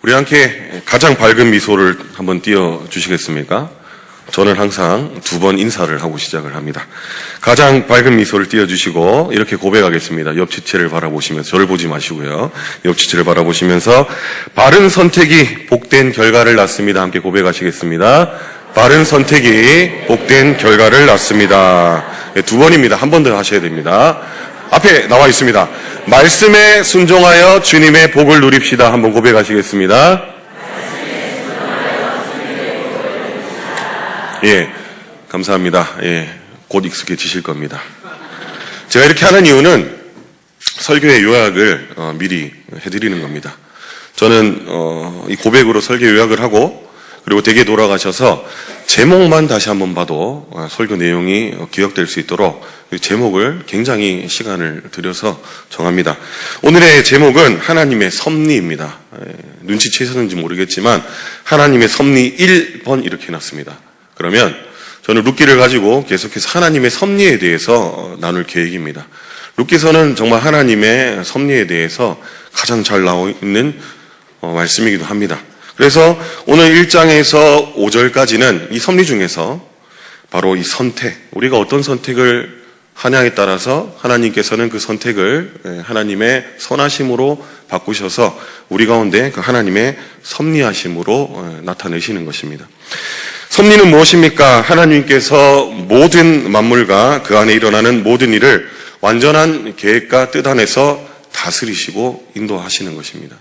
우리 함께 가장 밝은 미소를 한번 띄워주시겠습니까? 저는 항상 2번 인사를 하고 시작을 합니다. 가장 밝은 미소를 띄워주시고 이렇게 고백하겠습니다. 옆 지체를 바라보시면서, 저를 보지 마시고요. 옆 지체를 바라보시면서 바른 선택이 복된 결과를 낳습니다. 함께 고백하시겠습니다. 바른 선택이 복된 결과를 낳습니다. 네, 2번입니다. 한 번 더 하셔야 됩니다. 앞에 나와 있습니다. 말씀에 순종하여 주님의 복을 누립시다. 한번 고백하시겠습니다. 예, 감사합니다. 예, 곧 익숙해지실 겁니다. 제가 이렇게 하는 이유는 설교의 요약을 미리 해드리는 겁니다. 저는 이 고백으로 설교 요약을 하고 그리고 댁에 돌아가셔서 제목만 다시 한번 봐도 설교 내용이 기억될 수 있도록 제목을 굉장히 시간을 들여서 정합니다. 오늘의 제목은 하나님의 섭리입니다. 눈치채셨는지 모르겠지만 하나님의 섭리 1번 이렇게 해놨습니다. 그러면 저는 룻기를 가지고 계속해서 하나님의 섭리에 대해서 나눌 계획입니다. 룻기서는 정말 하나님의 섭리에 대해서 가장 잘 나와 있는 말씀이기도 합니다. 그래서 오늘 1장에서 5절까지는 이 섭리 중에서 바로 이 선택, 우리가 어떤 선택을 하냐에 따라서 하나님께서는 그 선택을 하나님의 선하심으로 바꾸셔서 우리 가운데 그 하나님의 섭리하심으로 나타내시는 것입니다. 섭리는 무엇입니까? 하나님께서 모든 만물과 그 안에 일어나는 모든 일을 완전한 계획과 뜻 안에서 다스리시고 인도하시는 것입니다.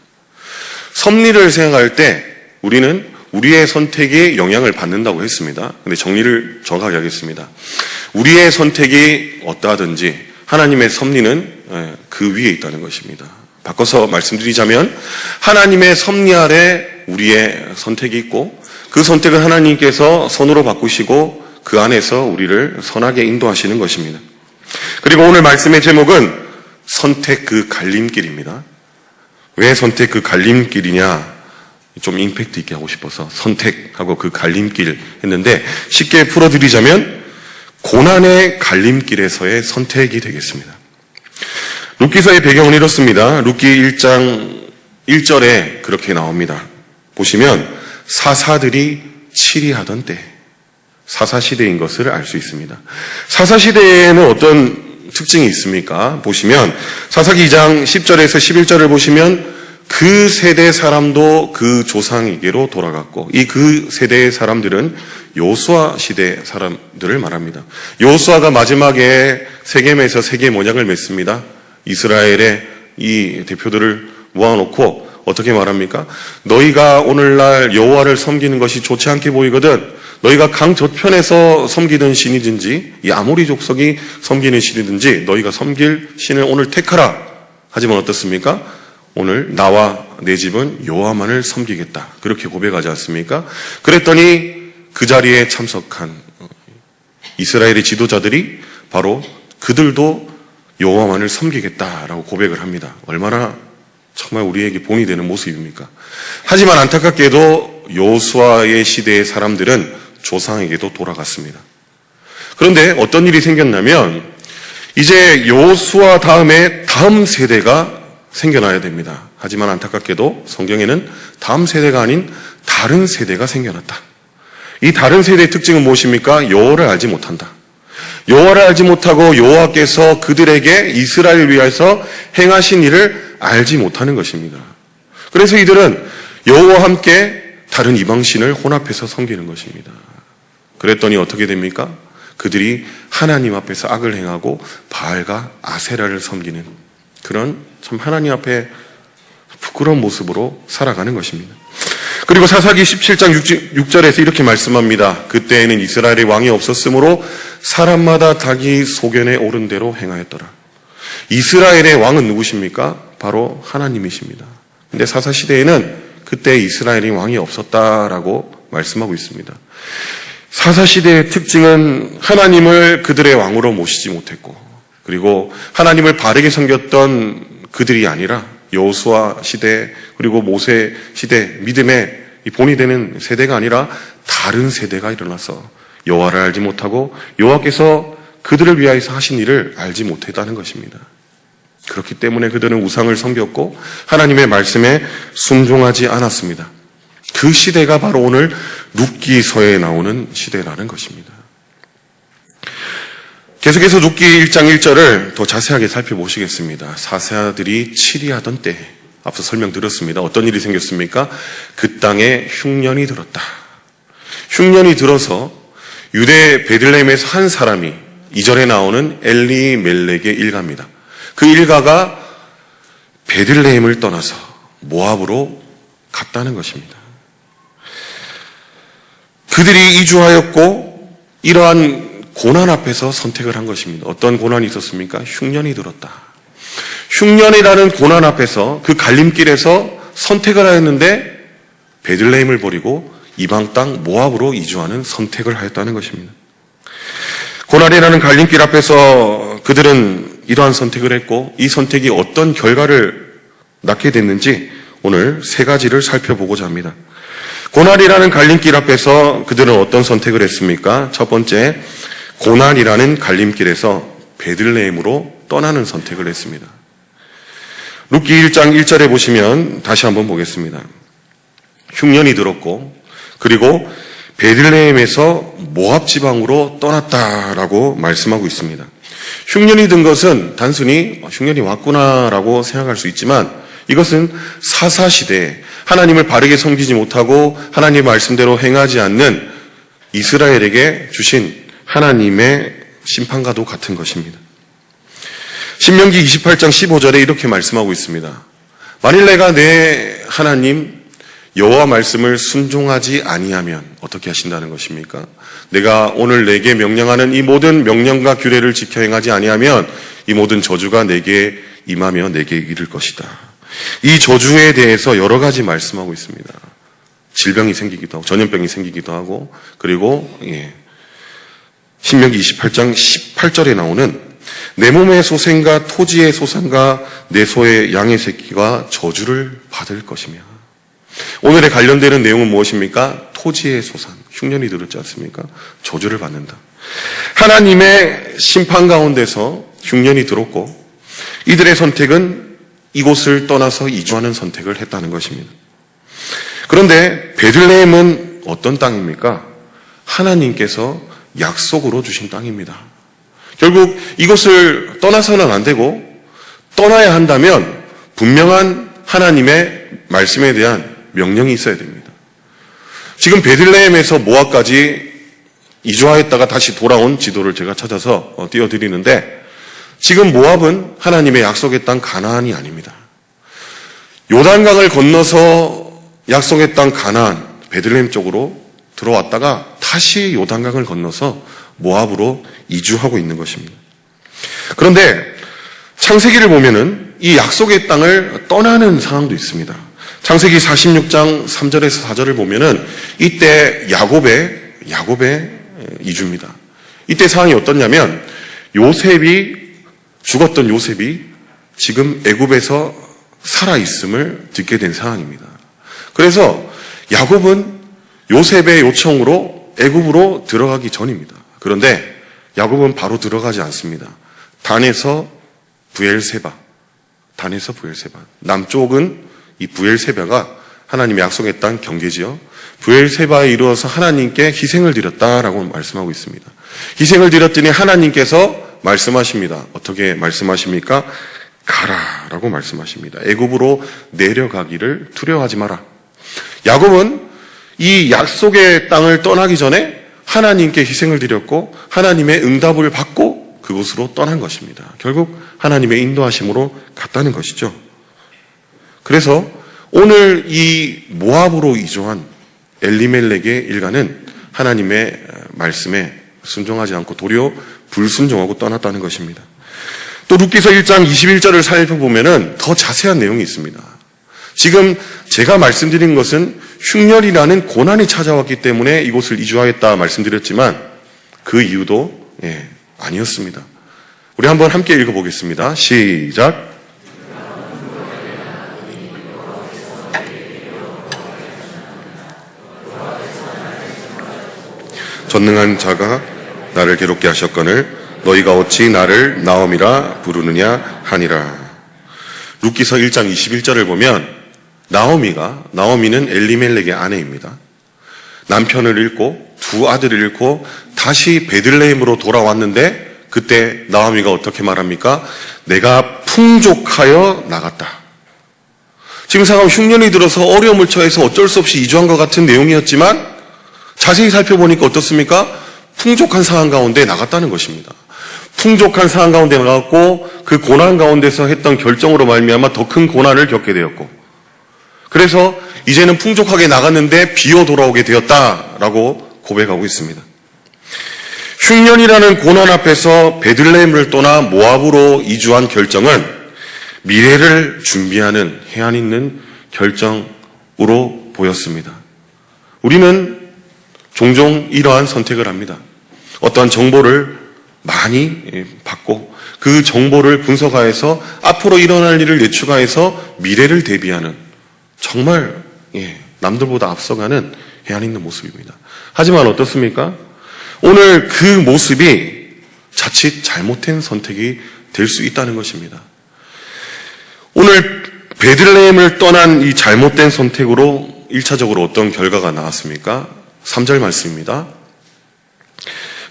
섭리를 생각할 때 우리는 우리의 선택에 영향을 받는다고 했습니다. 근데 정리를 정확하게 하겠습니다. 우리의 선택이 어떠하든지 하나님의 섭리는 그 위에 있다는 것입니다. 바꿔서 말씀드리자면 하나님의 섭리 아래 우리의 선택이 있고 그 선택을 하나님께서 선으로 바꾸시고 그 안에서 우리를 선하게 인도하시는 것입니다. 그리고 오늘 말씀의 제목은 선택 그 갈림길입니다. 왜 선택 그 갈림길이냐? 좀 임팩트 있게 하고 싶어서 선택하고 그 갈림길 했는데 쉽게 풀어드리자면 고난의 갈림길에서의 선택이 되겠습니다. 룻기서의 배경은 이렇습니다. 룻기 1장 1절에 그렇게 나옵니다. 보시면 사사들이 치리하던 때, 사사시대인 것을 알 수 있습니다. 사사시대에는 어떤 특징이 있습니까? 보시면 사사기 2장 10절에서 11절을 보시면 그 세대 사람도 그 조상에게로 돌아갔고 이 그 세대의 사람들은 요수아 시대 사람들을 말합니다. 요수아가 마지막에 세겜에서 세계 모략을 맺습니다. 이스라엘의 이 대표들을 모아놓고 어떻게 말합니까? 너희가 오늘날 여호와를 섬기는 것이 좋지 않게 보이거든 너희가 강 저편에서 섬기던 신이든지 이 아모리 족속이 섬기는 신이든지 너희가 섬길 신을 오늘 택하라. 하지만 어떻습니까? 오늘 나와 내 집은 여호와만을 섬기겠다. 그렇게 고백하지 않습니까? 그랬더니 그 자리에 참석한 이스라엘의 지도자들이 바로 그들도 여호와만을 섬기겠다라고 고백을 합니다. 얼마나 정말 우리에게 본이 되는 모습입니까? 하지만 안타깝게도 여호수아의 시대의 사람들은 조상에게도 돌아갔습니다. 그런데 어떤 일이 생겼냐면 이제 여호수아 다음에 다음 세대가 생겨나야 됩니다. 하지만 안타깝게도 성경에는 다음 세대가 아닌 다른 세대가 생겨났다. 이 다른 세대의 특징은 무엇입니까? 여호와를 알지 못한다. 여호와를 알지 못하고 여호와께서 그들에게 이스라엘을 위해서 행하신 일을 알지 못하는 것입니다. 그래서 이들은 여호와와 함께 다른 이방신을 혼합해서 섬기는 것입니다. 그랬더니 어떻게 됩니까? 그들이 하나님 앞에서 악을 행하고 바알과 아세라를 섬기는 그런 참 하나님 앞에 부끄러운 모습으로 살아가는 것입니다. 그리고 사사기 17장 6절에서 이렇게 말씀합니다. 그때에는 이스라엘의 왕이 없었으므로 사람마다 자기 소견에 오른 대로 행하였더라. 이스라엘의 왕은 누구십니까? 바로 하나님이십니다. 근데 사사시대에는 그때 이스라엘의 왕이 없었다라고 말씀하고 있습니다. 사사시대의 특징은 하나님을 그들의 왕으로 모시지 못했고 그리고 하나님을 바르게 섬겼던 그들이 아니라 여호수아 시대 그리고 모세 시대 믿음의 본이 되는 세대가 아니라 다른 세대가 일어나서 여호와를 알지 못하고 여호와께서 그들을 위하여서 하신 일을 알지 못했다는 것입니다. 그렇기 때문에 그들은 우상을 섬겼고 하나님의 말씀에 순종하지 않았습니다. 그 시대가 바로 오늘 룻기서에 나오는 시대라는 것입니다. 계속해서 룻기 1장 1절을 더 자세하게 살펴보시겠습니다. 사사들이 치리하던 때, 앞서 설명드렸습니다. 어떤 일이 생겼습니까? 그 땅에 흉년이 들었다. 흉년이 들어서 유대 베들레헴에서 한 사람이 2절에 나오는 엘리멜렉의 일가입니다. 그 일가가 베들레헴을 떠나서 모압으로 갔다는 것입니다. 그들이 이주하였고 이러한 고난 앞에서 선택을 한 것입니다. 어떤 고난이 있었습니까? 흉년이 들었다. 흉년이라는 고난 앞에서 그 갈림길에서 선택을 하였는데 베들레헴을 버리고 이방 땅 모압으로 이주하는 선택을 하였다는 것입니다. 고난이라는 갈림길 앞에서 그들은 이러한 선택을 했고 이 선택이 어떤 결과를 낳게 됐는지 오늘 세 가지를 살펴보고자 합니다. 고난이라는 갈림길 앞에서 그들은 어떤 선택을 했습니까? 첫 번째, 고난이라는 갈림길에서 베들레헴으로 떠나는 선택을 했습니다. 룻기 1장 1절에 보시면 다시 한번 보겠습니다. 흉년이 들었고 그리고 베들레헴에서 모압 지방으로 떠났다라고 말씀하고 있습니다. 흉년이 든 것은 단순히 흉년이 왔구나라고 생각할 수 있지만 이것은 사사시대에 하나님을 바르게 섬기지 못하고 하나님의 말씀대로 행하지 않는 이스라엘에게 주신 하나님의 심판과도 같은 것입니다. 신명기 28장 15절에 이렇게 말씀하고 있습니다. 만일 내가 내 하나님 여호와 말씀을 순종하지 아니하면 어떻게 하신다는 것입니까? 내가 오늘 내게 명령하는 이 모든 명령과 규례를 지켜 행하지 아니하면 이 모든 저주가 내게 임하며 내게 이를 것이다. 이 저주에 대해서 여러 가지 말씀하고 있습니다. 질병이 생기기도 하고 전염병이 생기기도 하고 그리고 신명기 28장 18절에 나오는 내 몸의 소생과 토지의 소산과 내 소의 양의 새끼가 저주를 받을 것이며 오늘에 관련되는 내용은 무엇입니까? 토지의 소산, 흉년이 들었지 않습니까? 저주를 받는다. 하나님의 심판 가운데서 흉년이 들었고 이들의 선택은 이곳을 떠나서 이주하는 선택을 했다는 것입니다. 그런데 베들레헴은 어떤 땅입니까? 하나님께서 약속으로 주신 땅입니다. 결국 이곳을 떠나서는 안 되고 떠나야 한다면 분명한 하나님의 말씀에 대한 명령이 있어야 됩니다. 지금 베들레헴에서 모압까지 이주하였다가 다시 돌아온 지도를 제가 찾아서 띄워드리는데 지금 모압은 하나님의 약속의 땅 가나안이 아닙니다. 요단강을 건너서 약속의 땅 가나안 베들레헴 쪽으로 들어왔다가 다시 요단강을 건너서 모압으로 이주하고 있는 것입니다. 그런데 창세기를 보면은 이 약속의 땅을 떠나는 상황도 있습니다. 창세기 46장 3절에서 4절을 보면은 이때 야곱의 이주입니다. 이때 상황이 어떻냐면 죽었던 요셉이 지금 애굽에서 살아있음을 듣게 된 상황입니다. 그래서 야곱은 요셉의 요청으로 애굽으로 들어가기 전입니다. 그런데 야곱은 바로 들어가지 않습니다. 단에서 부엘세바. 남쪽은 이 부엘세바가 하나님의 약속의 땅 경계지요. 부엘세바에 이르러서 하나님께 희생을 드렸다라고 말씀하고 있습니다. 희생을 드렸더니 하나님께서 말씀하십니다. 어떻게 말씀하십니까? 가라라고 말씀하십니다. 애굽으로 내려가기를 두려워하지 마라. 야곱은 이 약속의 땅을 떠나기 전에 하나님께 희생을 드렸고 하나님의 응답을 받고 그곳으로 떠난 것입니다. 결국 하나님의 인도하심으로 갔다는 것이죠. 그래서 오늘 이 모압으로 이주한 엘리멜렉의 일가는 하나님의 말씀에 순종하지 않고 도리어 불순종하고 떠났다는 것입니다. 또 룻기서 1장 21절을 살펴보면 더 자세한 내용이 있습니다. 지금 제가 말씀드린 것은 흉년이라는 고난이 찾아왔기 때문에 이곳을 이주하였다 말씀드렸지만 그 이유도 아니었습니다. 우리 한번 함께 읽어보겠습니다. 시작. 전능한 자가 나를 괴롭게 하셨거늘 너희가 어찌 나를 나옴이라 부르느냐 하니라. 룻기서 1장 21절을 보면 나오미는 엘리멜렉의 아내입니다. 남편을 잃고 두 아들을 잃고 다시 베들레헴으로 돌아왔는데 그때 나오미가 어떻게 말합니까? 내가 풍족하여 나갔다. 지금 생각하면 흉년이 들어서 어려움을 처해서 어쩔 수 없이 이주한 것 같은 내용이었지만 자세히 살펴보니까 어떻습니까? 풍족한 상황 가운데 나갔다는 것입니다. 풍족한 상황 가운데 나갔고 그 고난 가운데서 했던 결정으로 말미암아 더 큰 고난을 겪게 되었고 그래서 이제는 풍족하게 나갔는데 비어 돌아오게 되었다라고 고백하고 있습니다. 흉년이라는 고난 앞에서 베들레헴을 떠나 모압으로 이주한 결정은 미래를 준비하는 해안 있는 결정으로 보였습니다. 우리는 종종 이러한 선택을 합니다. 어떠한 정보를 많이 받고 그 정보를 분석하여서 앞으로 일어날 일을 예측하여서 미래를 대비하는 정말 남들보다 앞서가는 해안 있는 모습입니다. 하지만 어떻습니까? 오늘 그 모습이 자칫 잘못된 선택이 될 수 있다는 것입니다. 오늘 베들레헴을 떠난 이 잘못된 선택으로 1차적으로 어떤 결과가 나왔습니까? 3절 말씀입니다.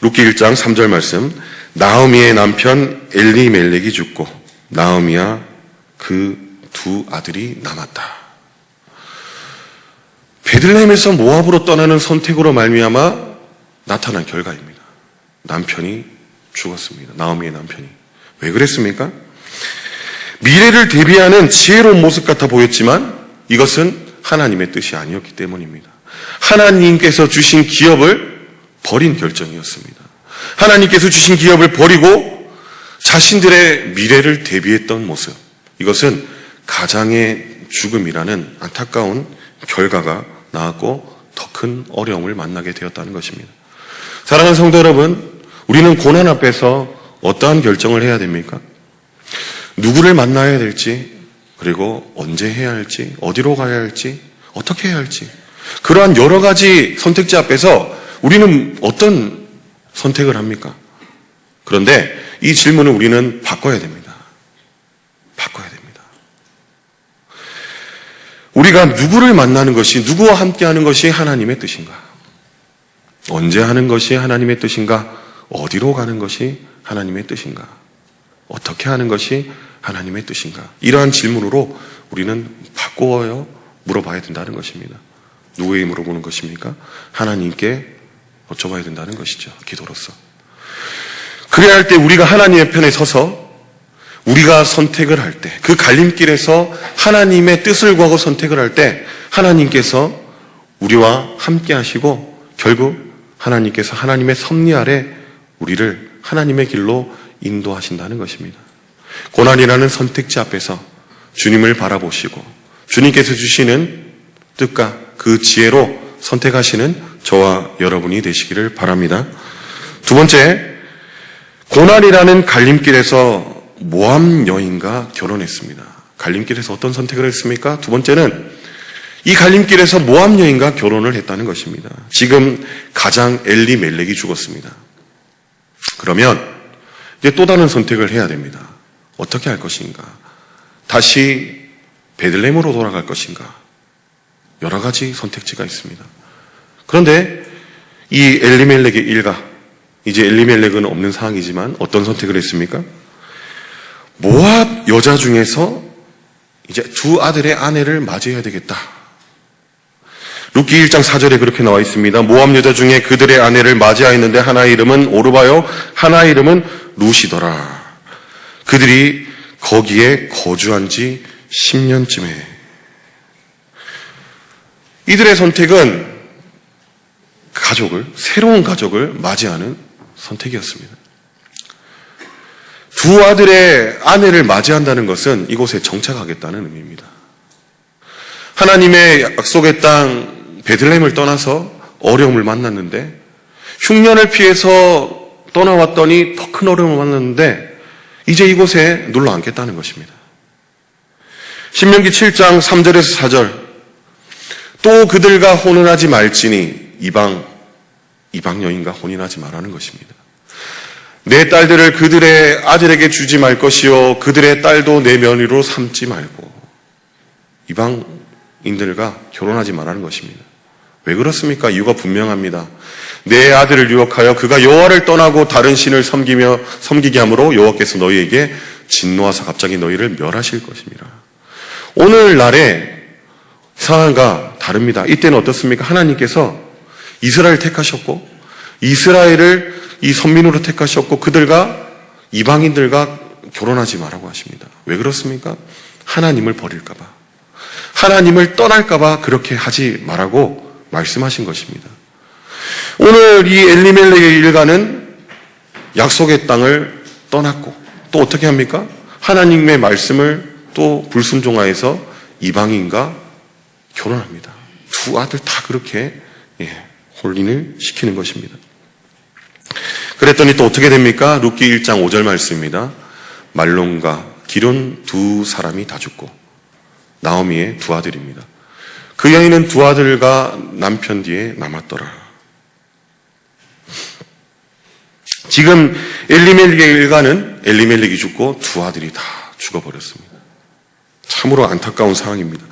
룻기 1장 3절 말씀. 나오미의 남편 엘리멜렉이 죽고 나오미와 그 두 아들이 남았다. 베들레헴에서 모압으로 떠나는 선택으로 말미암아 나타난 결과입니다. 남편이 죽었습니다. 나오미의 남편이. 왜 그랬습니까? 미래를 대비하는 지혜로운 모습 같아 보였지만 이것은 하나님의 뜻이 아니었기 때문입니다. 하나님께서 주신 기업을 버린 결정이었습니다. 하나님께서 주신 기업을 버리고 자신들의 미래를 대비했던 모습. 이것은 가장의 죽음이라는 안타까운 결과가 나왔고 더 큰 어려움을 만나게 되었다는 것입니다. 사랑하는 성도 여러분, 우리는 고난 앞에서 어떠한 결정을 해야 됩니까? 누구를 만나야 될지, 그리고 언제 해야 할지, 어디로 가야 할지, 어떻게 해야 할지, 그러한 여러 가지 선택지 앞에서 우리는 어떤 선택을 합니까? 그런데 이 질문을 우리는 바꿔야 됩니다. 바꿔야 됩니다. 우리가 누구를 만나는 것이, 누구와 함께 하는 것이 하나님의 뜻인가? 언제 하는 것이 하나님의 뜻인가? 어디로 가는 것이 하나님의 뜻인가? 어떻게 하는 것이 하나님의 뜻인가? 이러한 질문으로 우리는 바꾸어 물어봐야 된다는 것입니다. 누구에게 물어보는 것입니까? 하나님께 여쭤봐야 된다는 것이죠. 기도로서. 그래야 할 때 우리가 하나님의 편에 서서 우리가 선택을 할 때, 그 갈림길에서 하나님의 뜻을 구하고 선택을 할 때 하나님께서 우리와 함께 하시고 결국 하나님께서 하나님의 섭리 아래 우리를 하나님의 길로 인도하신다는 것입니다. 고난이라는 선택지 앞에서 주님을 바라보시고 주님께서 주시는 뜻과 그 지혜로 선택하시는 저와 여러분이 되시기를 바랍니다. 두 번째, 고난이라는 갈림길에서 모압 여인과 결혼했습니다. 갈림길에서 어떤 선택을 했습니까? 두 번째는 이 갈림길에서 모압 여인과 결혼을 했다는 것입니다. 지금 가장 엘리멜렉이 죽었습니다. 그러면 이제 또 다른 선택을 해야 됩니다. 어떻게 할 것인가? 다시 베들레헴으로 돌아갈 것인가? 여러 가지 선택지가 있습니다. 그런데 이 엘리멜렉의 일가, 이제 엘리멜렉은 없는 상황이지만 어떤 선택을 했습니까? 모압 여자 중에서 이제 두 아들의 아내를 맞이해야 되겠다. 룻기 1장 4절에 그렇게 나와 있습니다. 모압 여자 중에 그들의 아내를 맞이하였는데 하나의 이름은 오르바요, 하나의 이름은 룻이더라. 그들이 거기에 거주한 지 10년쯤에. 이들의 선택은 새로운 가족을 맞이하는 선택이었습니다. 두 아들의 아내를 맞이한다는 것은 이곳에 정착하겠다는 의미입니다. 하나님의 약속의 땅 베들레헴을 떠나서 어려움을 만났는데 흉년을 피해서 떠나왔더니 더 큰 어려움을 만났는데 이제 이곳에 눌러 앉겠다는 것입니다. 신명기 7장 3절에서 4절. 또 그들과 혼인하지 말지니 이방 여인과 혼인하지 말라는 것입니다. 내 딸들을 그들의 아들에게 주지 말 것이요 그들의 딸도 내 며느리로 삼지 말고. 이방인들과 결혼하지 말라는 것입니다. 왜 그렇습니까? 이유가 분명합니다. 내 아들을 유혹하여 그가 여호와를 떠나고 다른 신을 섬기게 함으로 여호와께서 너희에게 진노하사 갑자기 너희를 멸하실 것입니다. 오늘날의 상황과 다릅니다. 이때는 어떻습니까? 하나님께서 이스라엘을 택하셨고 이스라엘을 이 선민으로 택하셨고 그들과 이방인들과 결혼하지 말라고 하십니다. 왜 그렇습니까? 하나님을 버릴까 봐. 하나님을 떠날까 봐 그렇게 하지 말라고 말씀하신 것입니다. 오늘 이 엘리멜렉의 일가는 약속의 땅을 떠났고 또 어떻게 합니까? 하나님의 말씀을 또 불순종하여서 이방인과 결혼합니다. 두 아들 다 그렇게 혼인을 시키는 것입니다. 그랬더니 또 어떻게 됩니까? 룻기 1장 5절 말씀입니다. 말론과 기론 두 사람이 다 죽고 나오미의 두 아들입니다. 그 여인은 두 아들과 남편 뒤에 남았더라. 지금 엘리멜렉의 일가는 엘리멜렉이 죽고 두 아들이 다 죽어버렸습니다. 참으로 안타까운 상황입니다.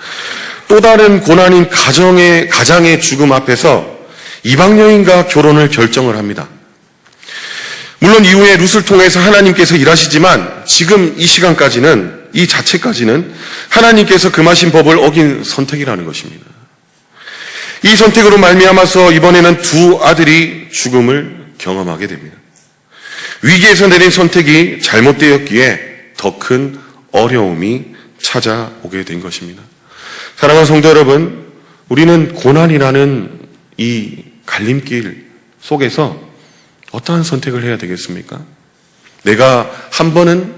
또 다른 고난인 가장의 죽음 앞에서 이방 여인과 결혼을 결정을 합니다. 물론 이후에 룻을 통해서 하나님께서 일하시지만 지금 이 시간까지는 이 자체까지는 하나님께서 금하신 법을 어긴 선택이라는 것입니다. 이 선택으로 말미암아서 이번에는 두 아들이 죽음을 경험하게 됩니다. 위기에서 내린 선택이 잘못되었기에 더 큰 어려움이 찾아오게 된 것입니다. 사랑하는 성도 여러분, 우리는 고난이라는 이 갈림길 속에서 어떠한 선택을 해야 되겠습니까? 내가 한 번은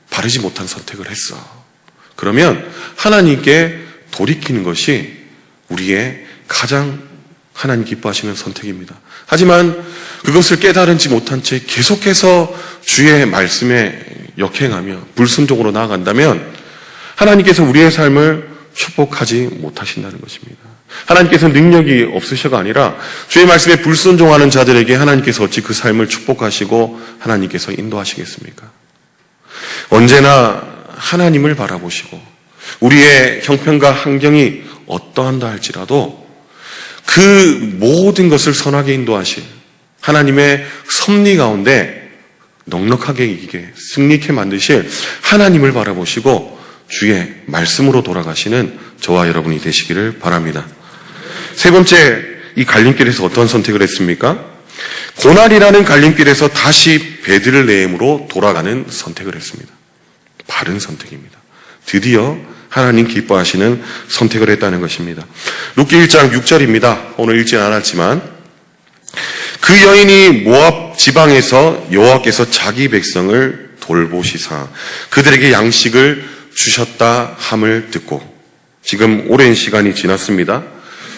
바르지 못한 선택을 했어. 그러면 하나님께 돌이키는 것이 우리의 가장 하나님 기뻐하시는 선택입니다. 하지만 그것을 깨달은지 못한 채 계속해서 주의 말씀에 역행하며 불순종으로 나아간다면 하나님께서 우리의 삶을 축복하지 못하신다는 것입니다. 하나님께서 능력이 없으셔가 아니라 주의 말씀에 불순종하는 자들에게 하나님께서 어찌 그 삶을 축복하시고 하나님께서 인도하시겠습니까? 언제나 하나님을 바라보시고 우리의 형편과 환경이 어떠한다 할지라도 그 모든 것을 선하게 인도하실 하나님의 섭리 가운데 넉넉하게 이기게 승리케 만드실 하나님을 바라보시고 주의 말씀으로 돌아가시는 저와 여러분이 되시기를 바랍니다. 세 번째, 이 갈림길에서 어떤 선택을 했습니까? 고난이라는 갈림길에서 다시 베들레헴으로 돌아가는 선택을 했습니다. 바른 선택입니다. 드디어 하나님 기뻐하시는 선택을 했다는 것입니다. 룻기 1장 6절입니다. 오늘 읽진 않았지만 그 여인이 모압 지방에서 여호와께서 자기 백성을 돌보시사 그들에게 양식을 주셨다 함을 듣고 지금 오랜 시간이 지났습니다.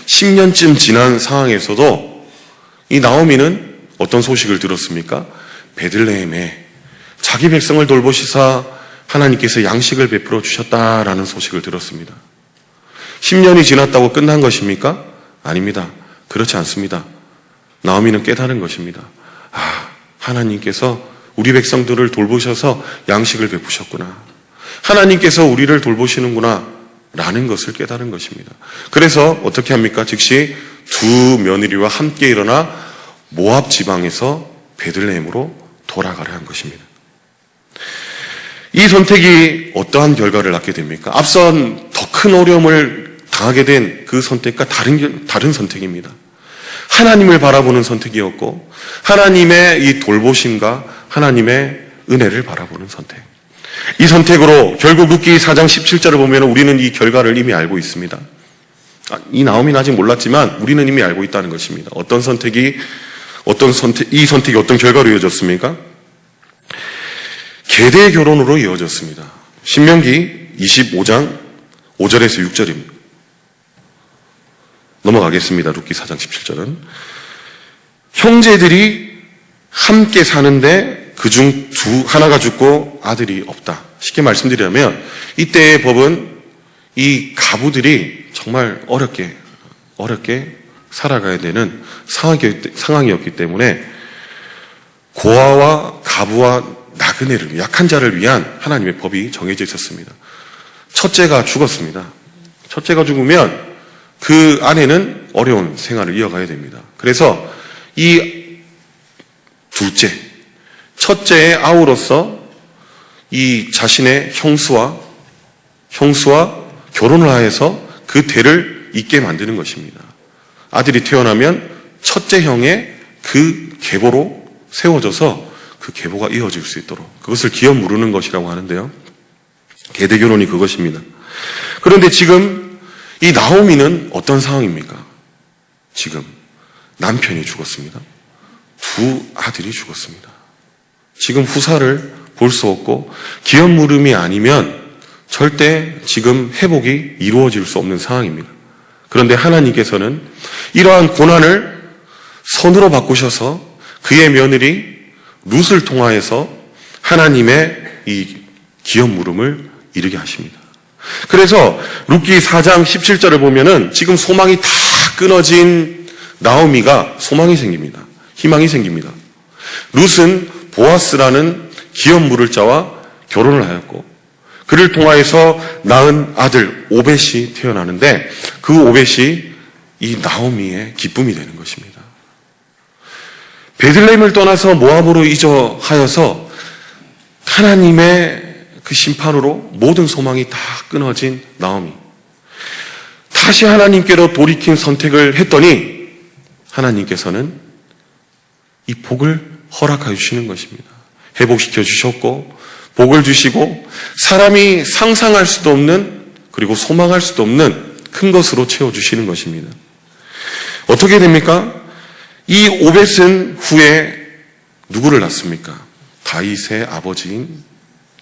10년쯤 지난 상황에서도 이 나오미는 어떤 소식을 들었습니까? 베들레헴에 자기 백성을 돌보시사 하나님께서 양식을 베풀어 주셨다라는 소식을 들었습니다. 10년이 지났다고 끝난 것입니까? 아닙니다. 그렇지 않습니다. 나오미는 깨달은 것입니다. 하나님께서 우리 백성들을 돌보셔서 양식을 베푸셨구나. 하나님께서 우리를 돌보시는구나 라는 것을 깨달은 것입니다. 그래서 어떻게 합니까? 즉시 두 며느리와 함께 일어나 모압 지방에서 베들레헴으로 돌아가려 한 것입니다. 이 선택이 어떠한 결과를 낳게 됩니까? 앞선 더 큰 어려움을 당하게 된 그 선택과 다른 선택입니다. 하나님을 바라보는 선택이었고 하나님의 이 돌보심과 하나님의 은혜를 바라보는 선택. 이 선택으로 결국 룻기 4장 17절을 보면 우리는 이 결과를 이미 알고 있습니다. 이 나오미는 아직 몰랐지만 우리는 이미 알고 있다는 것입니다. 이 선택이 어떤 결과로 이어졌습니까? 계대 결혼으로 이어졌습니다. 신명기 25장 5절에서 6절입니다. 넘어가겠습니다. 룻기 4장 17절은 형제들이 함께 사는데 그중 하나가 죽고 아들이 없다. 쉽게 말씀드리자면 이때의 법은 이 가부들이 정말 어렵게 살아가야 되는 상황이었기 때문에 고아와 과부와 나그네를, 약한 자를 위한 하나님의 법이 정해져 있었습니다. 첫째가 죽었습니다. 첫째가 죽으면 그 아내는 어려운 생활을 이어가야 됩니다. 그래서 이 둘째, 첫째의 아우로서 이 자신의 형수와 결혼을 하여서 그 대를 잇게 만드는 것입니다. 아들이 태어나면 첫째 형의 그 계보로 세워져서 그 계보가 이어질 수 있도록, 그것을 기업 무르는 것이라고 하는데요. 계대결혼이 그것입니다. 그런데 지금 이 나오미는 어떤 상황입니까? 지금 남편이 죽었습니다. 두 아들이 죽었습니다. 지금 후사를 볼 수 없고 기업 무름이 아니면 절대 지금 회복이 이루어질 수 없는 상황입니다. 그런데 하나님께서는 이러한 고난을 선으로 바꾸셔서 그의 며느리 룻을 통하여서 하나님의 이 기업 무름을 이루게 하십니다. 그래서 룻기 4장 17절을 보면은 지금 소망이 다 끊어진 나오미가 소망이 생깁니다. 희망이 생깁니다. 룻은 보아스라는 기업 물을 자와 결혼을 하였고 그를 통하여서 낳은 아들 오벳이 태어나는데 그 오벳이 이 나오미의 기쁨이 되는 것입니다. 베들레헴을 떠나서 모압으로 이적하여서 하나님의 그 심판으로 모든 소망이 다 끊어진 나오미. 다시 하나님께로 돌이킨 선택을 했더니 하나님께서는 이 복을 허락하여 주시는 것입니다. 회복시켜 주셨고 복을 주시고 사람이 상상할 수도 없는 그리고 소망할 수도 없는 큰 것으로 채워주시는 것입니다. 어떻게 됩니까? 이 오벳은 후에 누구를 낳습니까? 다윗의 아버지인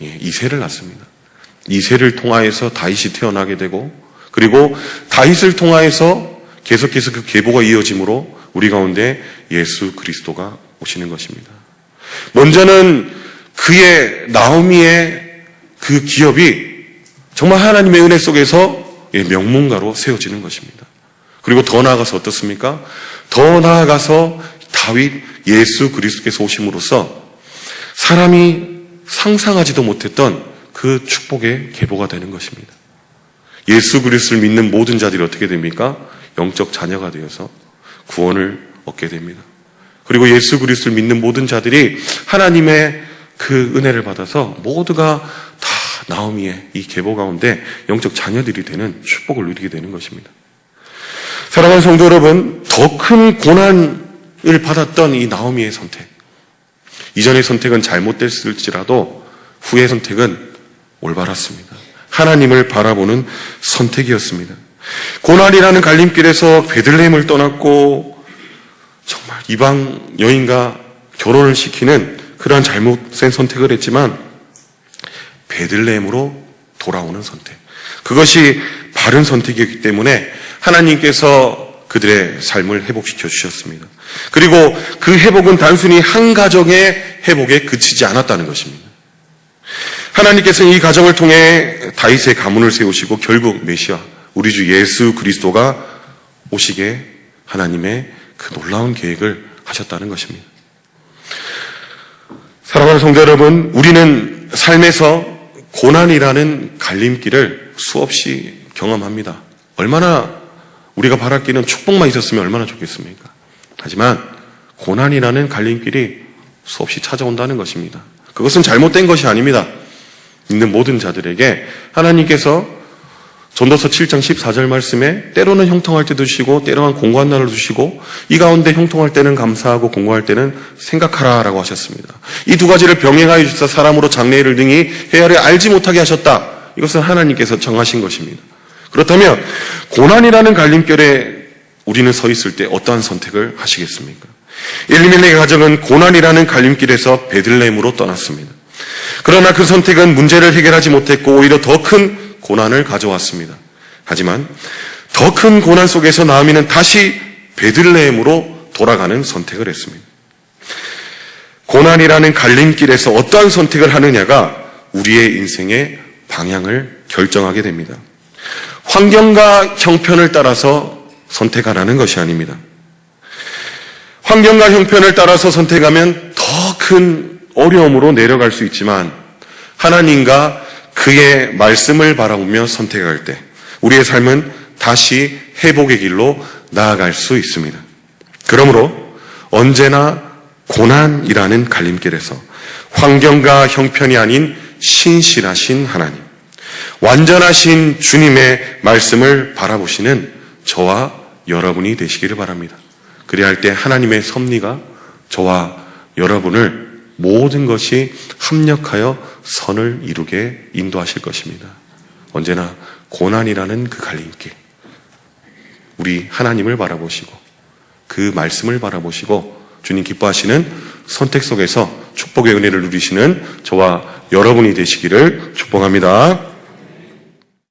이새를 낳습니다. 이새를 통하여서 다윗이 태어나게 되고 그리고 다윗을 통하여서 계속해서 그 계보가 이어짐으로 우리 가운데 예수 그리스도가 오시는 것입니다. 먼저는 그의 나오미의 그 기업이 정말 하나님의 은혜 속에서 명문가로 세워지는 것입니다. 그리고 더 나아가서 어떻습니까? 더 나아가서 다윗 예수 그리스도께서 오심으로써 사람이 상상하지도 못했던 그 축복의 계보가 되는 것입니다. 예수 그리스도를 믿는 모든 자들이 어떻게 됩니까? 영적 자녀가 되어서 구원을 얻게 됩니다. 그리고 예수 그리스도를 믿는 모든 자들이 하나님의 그 은혜를 받아서 모두가 다 나오미의 이 계보 가운데 영적 자녀들이 되는 축복을 누리게 되는 것입니다. 사랑하는 성도 여러분, 더 큰 고난을 받았던 이 나오미의 선택, 이전의 선택은 잘못됐을지라도 후의 선택은 올바랐습니다. 하나님을 바라보는 선택이었습니다. 고난이라는 갈림길에서 베들레헴을 떠났고 정말 이방 여인과 결혼을 시키는 그러한 잘못된 선택을 했지만 베들레헴으로 돌아오는 선택, 그것이 바른 선택이었기 때문에 하나님께서 그들의 삶을 회복시켜 주셨습니다. 그리고 그 회복은 단순히 한 가정의 회복에 그치지 않았다는 것입니다. 하나님께서는 이 가정을 통해 다윗의 가문을 세우시고 결국 메시아 우리 주 예수 그리스도가 오시게 하나님의 그 놀라운 계획을 하셨다는 것입니다. 사랑하는 성도 여러분, 우리는 삶에서 고난이라는 갈림길을 수없이 경험합니다. 얼마나 우리가 바랄 길은 축복만 있었으면 얼마나 좋겠습니까? 하지만 고난이라는 갈림길이 수없이 찾아온다는 것입니다. 그것은 잘못된 것이 아닙니다. 있는 모든 자들에게 하나님께서 전도서 7장 14절 말씀에 때로는 형통할 때도 주시고 때로는 공고한 날을 주시고 이 가운데 형통할 때는 감사하고 공고할 때는 생각하라라고 하셨습니다. 이 두 가지를 병행하여 주사 사람으로 장래일을 등이 헤아려 알지 못하게 하셨다. 이것은 하나님께서 정하신 것입니다. 그렇다면 고난이라는 갈림길에 우리는 서 있을 때 어떠한 선택을 하시겠습니까? 엘리멜렉의 가정은 고난이라는 갈림길에서 베들레헴으로 떠났습니다. 그러나 그 선택은 문제를 해결하지 못했고 오히려 더 큰 고난을 가져왔습니다. 하지만 더 큰 고난 속에서 나오미는 다시 베들레헴으로 돌아가는 선택을 했습니다. 고난이라는 갈림길에서 어떠한 선택을 하느냐가 우리의 인생의 방향을 결정하게 됩니다. 환경과 형편을 따라서 선택하라는 것이 아닙니다. 환경과 형편을 따라서 선택하면 더 큰 어려움으로 내려갈 수 있지만 하나님과 그의 말씀을 바라보며 선택할 때 우리의 삶은 다시 회복의 길로 나아갈 수 있습니다. 그러므로 언제나 고난이라는 갈림길에서 환경과 형편이 아닌 신실하신 하나님, 완전하신 주님의 말씀을 바라보시는 저와 여러분이 되시기를 바랍니다. 그래야 할 때 하나님의 섭리가 저와 여러분을 모든 것이 합력하여 선을 이루게 인도하실 것입니다. 언제나 고난이라는 그 갈림길, 우리 하나님을 바라보시고 그 말씀을 바라보시고 주님 기뻐하시는 선택 속에서 축복의 은혜를 누리시는 저와 여러분이 되시기를 축복합니다.